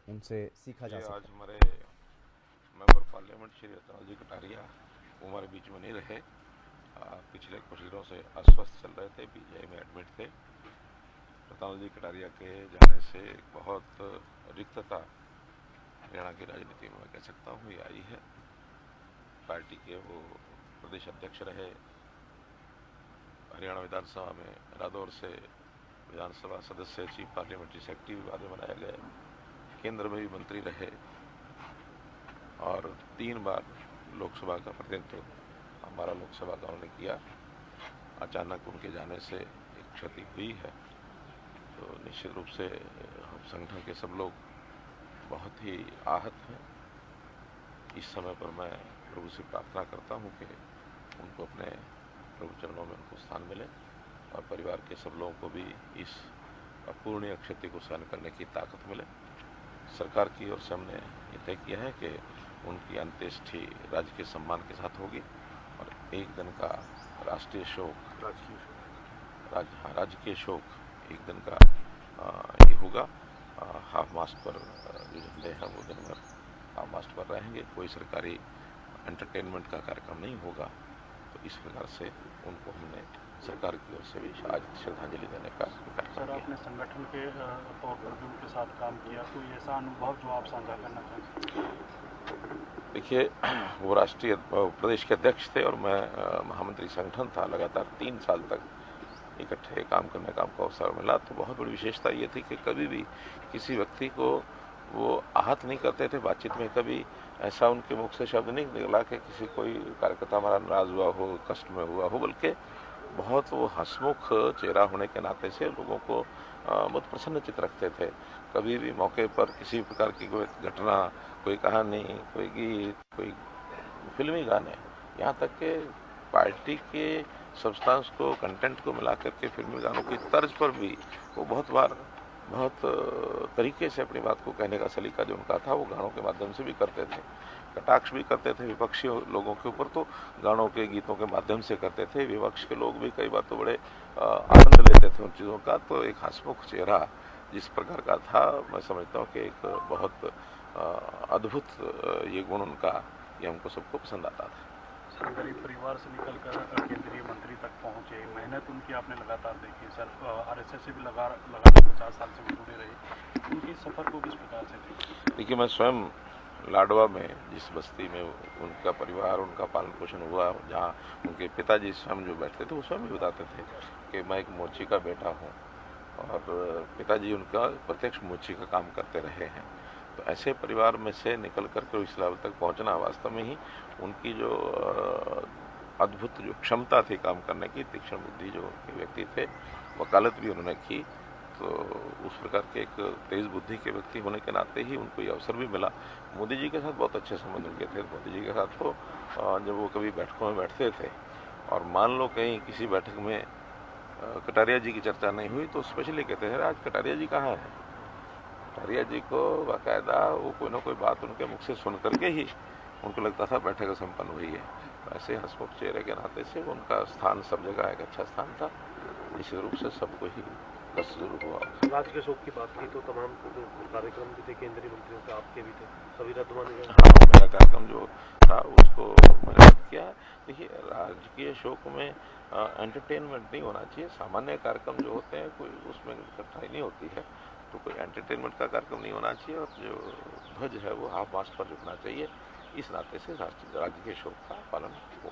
उनसे सीखा जा ये आज सकता है? हमारे मेंबर पार्लियामेंट श्री रतन जी कटारिया वो हमारे बीच में नहीं रहे। पिछले कुछ दिनों से अस्वस्थ चल रहे थे, पीजीआई में एडमिट थे। रतन जी कटारिया के जाने से एक बहुत रिक्तता हरियाणा की राजनीति में मैं कह सकता हूँ ये आई है। पार्टी के वो प्रदेश अध्यक्ष रहे, हरियाणा विधानसभा में रादौर से विधानसभा सदस्य, चीफ पार्लियामेंट्री सेक्रेटरी भी बाद में बनाए गए, केंद्र में भी मंत्री रहे और 3 बार लोकसभा का प्रतिनिधित्व हमारा लोकसभा का उन्होंने किया। अचानक उनके जाने से एक क्षति हुई है, तो निश्चित रूप से हम संगठन के सब लोग बहुत ही आहत हैं। इस समय पर मैं प्रभु से प्रार्थना करता हूं कि उनको अपने प्रभु चरणों में उनको स्थान मिले और परिवार के सब लोगों को भी इस अपूर्णीय क्षति को सहन करने की ताकत मिले। सरकार की ओर से हमने ये तय किया है कि उनकी अंत्येष्टि राज्य के सम्मान के साथ होगी और एक दिन का राष्ट्रीय शोक, राजकीय शोक एक दिन का ये होगा। हाफ मास्ट पर जो झंडे हैं वो दिन भर हाफ मास्ट पर रहेंगे, कोई सरकारी एंटरटेनमेंट का कार्यक्रम नहीं होगा। तो इस प्रकार से उनको हमने सरकार की ओर से भी आज श्रद्धांजलि देने का कार्यक्रम किया। सर, आपने संगठन के तौर पर भी उनके साथ काम किया, कोई ऐसा अनुभव जो आप साझा करना चाहते हैं? देखिए, वो राष्ट्रीय प्रदेश के अध्यक्ष थे और मैं महामंत्री संगठन था। लगातार 3 साल तक इकट्ठे काम करने का हमको अवसर मिला। तो बहुत बड़ी विशेषता ये थी कि कभी भी किसी व्यक्ति को वो आहत नहीं करते थे बातचीत में। कभी ऐसा उनके मुख से शब्द नहीं निकला कि किसी कोई कार्यकर्ता हमारा नाराज हुआ हो, कष्ट में हुआ हो, बल्कि बहुत वो हंसमुख चेहरा होने के नाते से लोगों को बहुत प्रसन्नचित रखते थे। कभी भी मौके पर किसी प्रकार की कोई घटना, कोई कहानी, कोई गीत, कोई फिल्मी गाने, यहाँ तक कि पार्टी के सब्सटेंस को, कंटेंट को मिला करके फिल्मी गानों की तर्ज पर भी वो बहुत बार बहुत तरीके से अपनी बात को कहने का सलीका जो उनका था वो गानों के माध्यम से भी करते थे। कटाक्ष भी करते थे विपक्षी लोगों के ऊपर, तो गानों के, गीतों के माध्यम से करते थे। विपक्ष के लोग भी कई बार तो बड़े आनंद लेते थे उन चीज़ों का। तो एक हंसमुख चेहरा जिस प्रकार का था, मैं समझता हूँ कि एक बहुत अद्भुत ये गुण उनका, ये हमको सबको पसंद आता था। सर, गरीब परिवार से निकलकर केंद्रीय मंत्री तक पहुंचे, मेहनत उनकी आपने लगातार देखी। सर, आरएसएस से भी लगातार 50 साल से जुड़े रहे, उनके सफर को किस प्रकार से देखिए? देखिए, मैं स्वयं लाडवा में, जिस बस्ती में उनका परिवार, उनका पालन पोषण हुआ, जहाँ उनके पिताजी स्वयं जो बैठते थे वो स्वयं भी बताते थे कि मैं एक मोची का बेटा हूँ और पिताजी उनका प्रत्यक्ष मोची का काम करते रहे हैं। तो ऐसे परिवार में से निकल करके इस लेवल तक पहुंचना वास्तव में ही उनकी जो अद्भुत जो क्षमता थी काम करने की, तीक्ष्ण बुद्धि जो व्यक्ति थे, वकालत भी उन्होंने की। तो उस प्रकार के एक तेज बुद्धि के व्यक्ति होने के नाते ही उनको ये अवसर भी मिला। मोदी जी के साथ बहुत अच्छे संबंध उनके थे। मोदी जी के साथ तो जब वो कभी बैठकों में बैठते थे और मान लो कहीं किसी बैठक में कटारिया जी की चर्चा नहीं हुई तो स्पेशली कहते थे आज कटारिया जी कहाँ हैं। कटारिया जी को बाकायदा वो कोई ना कोई बात उनके मुख से सुन करके ही उनको लगता था बैठक संपन्न हुई है। तो ऐसे हंसमुख चेहरे के नाते से उनका स्थान सब जगह एक अच्छा स्थान था, निश्चित रूप से सबको ही कष्ट जरूर हुआ। राज्य के शोक की बात की तो तमाम जो कार्यक्रम भी थे केंद्रीय मंत्रियों के, आपके भी थे, सभी रद्द माने गए। हाँ, मेरा कार्यक्रम जो था उसको मैंने रद्द किया। देखिए, राजकीय शोक में एंटरटेनमेंट नहीं होना चाहिए। सामान्य कार्यक्रम जो होते हैं कोई उसमें कठिनाई नहीं होती है, तो कोई एंटरटेनमेंट का कार्यक्रम नहीं होना चाहिए और जो ध्वज है वो हाफ मास्ट पर झुकना चाहिए। इस नाते से राजकीय शोक का पालन हो।